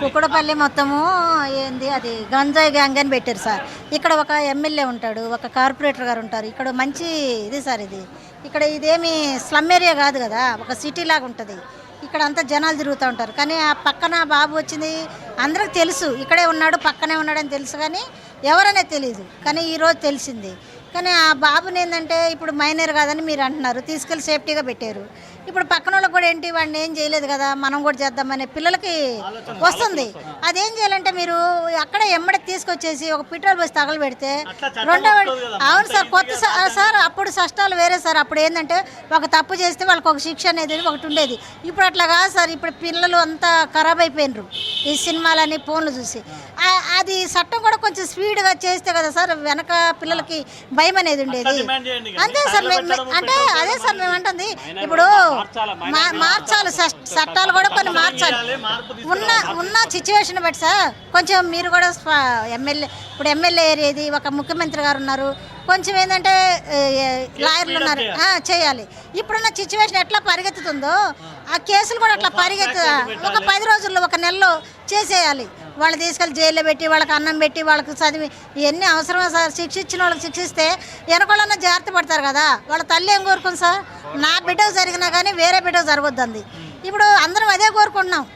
కుక్కడపల్లి మొత్తము ఏంది అది గంజాయి గ్యాంగ్ అని పెట్టారు సార్. ఇక్కడ ఒక ఎమ్మెల్యే ఉంటాడు, ఒక కార్పొరేటర్ గారు ఉంటారు. ఇక్కడ మంచి ఇది సార్ ఇది. ఇక్కడ ఇదేమి స్లమ్ ఏరియా కాదు కదా, ఒక సిటీ లాగా ఉంటుంది. ఇక్కడ అంతా జనాలు తిరుగుతూ ఉంటారు. కానీ ఆ పక్కన బాబు వచ్చింది అందరికి తెలుసు, ఇక్కడే ఉన్నాడు పక్కనే ఉన్నాడని తెలుసు, కానీ ఎవరనేది తెలియదు. కానీ ఈరోజు తెలిసింది. కానీ ఆ బాబుని ఏంటంటే ఇప్పుడు మైనర్ కాదని మీరు అంటున్నారు, తీసుకెళ్ళి సేఫ్టీగా పెట్టారు. ఇప్పుడు పక్కన వాళ్ళకి కూడా ఏంటి, వాడిని ఏం చేయలేదు కదా మనం కూడా చేద్దామనే పిల్లలకి వస్తుంది. అదేం చేయాలంటే మీరు అక్కడ ఎమ్మడి తీసుకొచ్చేసి ఒక పెట్రోల్ బస్ తగలు పెడితే రెండో అవును సార్ కొత్త సార్ అప్పుడు కష్టాలు వేరే సార్. అప్పుడు ఏంటంటే ఒక తప్పు చేస్తే వాళ్ళకి ఒక శిక్ష అనేది ఒకటి ఉండేది. ఇప్పుడు అట్లా కాదు సార్. ఇప్పుడు పిల్లలు అంతా ఖరాబ్ అయిపోయినరు ఈ సినిమాలని ఫోన్లు చూసి. అది చట్టం కూడా కొంచెం స్పీడ్గా చేస్తే కదా సార్ వెనక పిల్లలకి భయం అనేది ఉండేది. అంతే సార్. అంటే అదే సార్ మేము అంటుంది, ఇప్పుడు మార్చాలి చట్టాలు కూడా కొన్ని మార్చాలి. ఉన్న సిచ్యువేషన్ బట్టి సార్ కొంచెం మీరు కూడా ఇప్పుడు ఎమ్మెల్యే ఏరియాది ఒక ముఖ్యమంత్రి గారు ఉన్నారు, కొంచెం ఏంటంటే లాయర్లు ఉన్నారు, చేయాలి. ఇప్పుడున్న సిచ్యువేషన్ ఎట్లా పరిగెత్తుతుందో ఆ కేసులు కూడా అట్లా ఒక 10 రోజుల్లో 1 నెలలో చేసేయాలి. వాళ్ళు తీసుకెళ్ళి జైల్లో పెట్టి వాళ్ళకి అన్నం పెట్టి వాళ్ళకి చదివి ఇవన్నీ అవసరమా సార్? శిక్షించిన వాళ్ళకి శిక్షిస్తే వెనకాలన్నా జాగ్రత్త పడతారు కదా. వాళ్ళ తల్లి ఏం కోరుకుంది సార్, నా బిడ్డకు జరిగినా కానీ వేరే బిడ్డకు జరగొద్దంది. ఇప్పుడు అందరం అదే కోరుకుంటున్నాం.